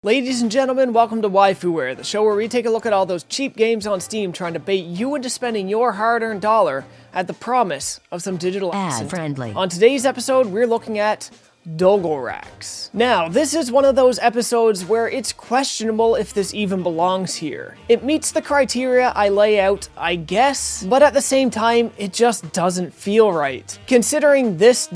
Ladies and gentlemen, welcome to Waifuware, the show where we take a look at all those cheap games on Steam trying to bait you into spending your hard-earned dollar at the promise of some digital ad-friendly. On today's episode, we're looking at Dogolrax. Now, this is one of those episodes where it's questionable if this even belongs here. It meets the criteria I lay out, I guess, but at the same time, it just doesn't feel right. Considering this,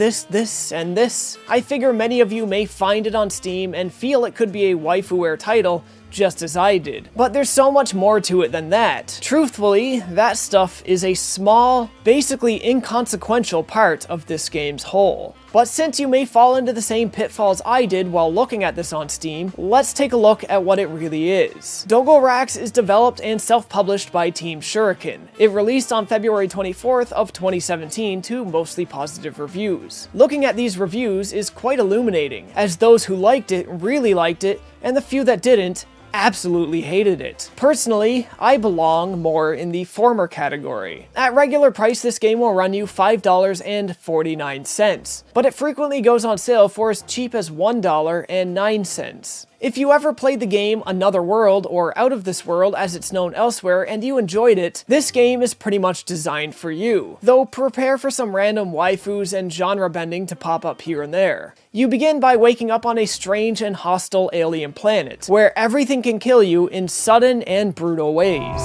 and this, I figure many of you may find it on Steam and feel it could be a Waifuware title, just as I did. But there's so much more to it than that. Truthfully, that stuff is a small, basically inconsequential part of this game's whole. But since you may fall into the same pitfalls I did while looking at this on Steam, let's take a look at what it really is. Dogolrax is developed and self-published by Team Shuriken. It released on February 24th of 2017 to mostly positive reviews. Looking at these reviews is quite illuminating, as those who liked it really liked it, and the few that didn't absolutely hated it. Personally, I belong more in the former category. At regular price, this game will run you $5.49, but it frequently goes on sale for as cheap as $1.09. If you ever played the game Another World, or Out of This World as it's known elsewhere, and you enjoyed it, this game is pretty much designed for you, though prepare for some random waifus and genre bending to pop up here and there. You begin by waking up on a strange and hostile alien planet, where everything can kill you in sudden and brutal ways.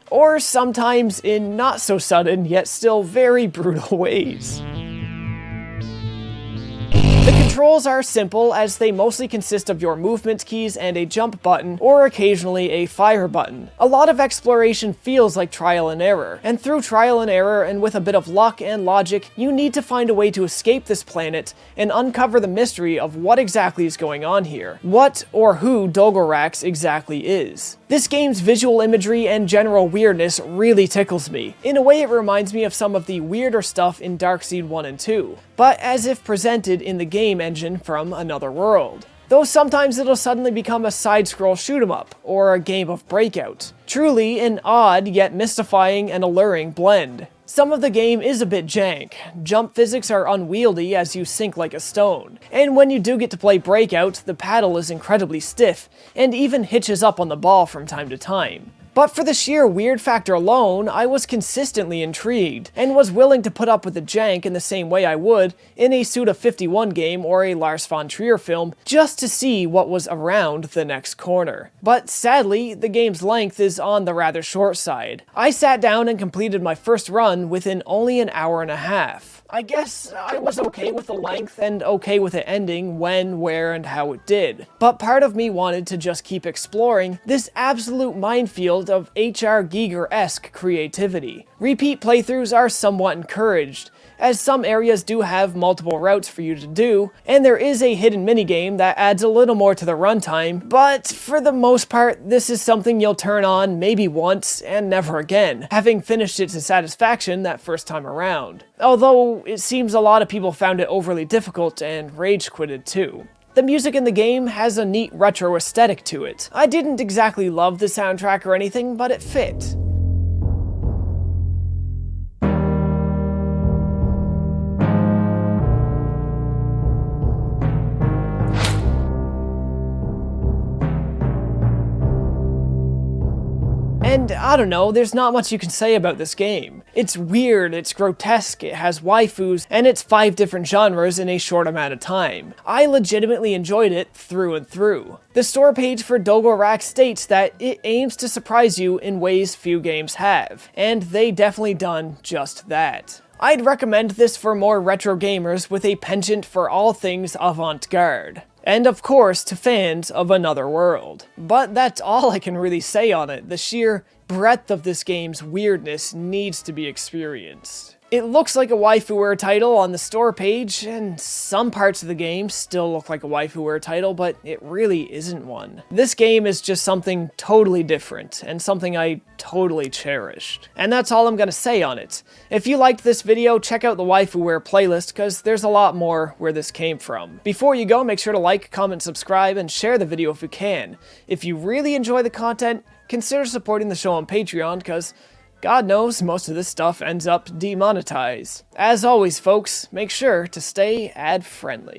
Or sometimes in not so sudden, yet still very brutal ways. The controls are simple, as they mostly consist of your movement keys and a jump button, or occasionally a fire button. A lot of exploration feels like trial and error, and through trial and error and with a bit of luck and logic, you need to find a way to escape this planet and uncover the mystery of what exactly is going on here. What or who Dogolrax exactly is. This game's visual imagery and general weirdness really tickles me. In a way, it reminds me of some of the weirder stuff in Darkseid 1 and 2, but as if presented in the game engine from Another World. Though sometimes it'll suddenly become a side-scroll shoot-'em-up, or a game of Breakout. Truly an odd yet mystifying and alluring blend. Some of the game is a bit jank. Jump physics are unwieldy as you sink like a stone. And when you do get to play Breakout, the paddle is incredibly stiff, and even hitches up on the ball from time to time. But for the sheer weird factor alone, I was consistently intrigued, and was willing to put up with the jank in the same way I would in a Suda51 game or a Lars von Trier film, just to see what was around the next corner. But sadly, the game's length is on the rather short side. I sat down and completed my first run within only an hour and a half. I guess I was okay with the length and okay with it ending when, where, and how it did. But part of me wanted to just keep exploring this absolute minefield of HR Giger-esque creativity. Repeat playthroughs are somewhat encouraged, as some areas do have multiple routes for you to do, and there is a hidden minigame that adds a little more to the runtime, but for the most part, this is something you'll turn on maybe once and never again, having finished it to satisfaction that first time around. Although, it seems a lot of people found it overly difficult and rage-quitted too. The music in the game has a neat retro aesthetic to it. I didn't exactly love the soundtrack or anything, but it fit. And I don't know, there's not much you can say about this game. It's weird, it's grotesque, it has waifus, and it's 5 different genres in a short amount of time. I legitimately enjoyed it through and through. The store page for Dogolrax states that it aims to surprise you in ways few games have, and they definitely done just that. I'd recommend this for more retro gamers with a penchant for all things avant-garde. And of course, to fans of Another World. But that's all I can really say on it. The sheer breadth of this game's weirdness needs to be experienced. It looks like a Waifuware title on the store page, and some parts of the game still look like a Waifuware title, but it really isn't one. This game is just something totally different, and something I totally cherished. And that's all I'm gonna say on it. If you liked this video, check out the Waifuware playlist, because there's a lot more where this came from. Before you go, make sure to like, comment, subscribe, and share the video if you can. If you really enjoy the content, consider supporting the show on Patreon, because God knows most of this stuff ends up demonetized. As always, folks, make sure to stay ad-friendly.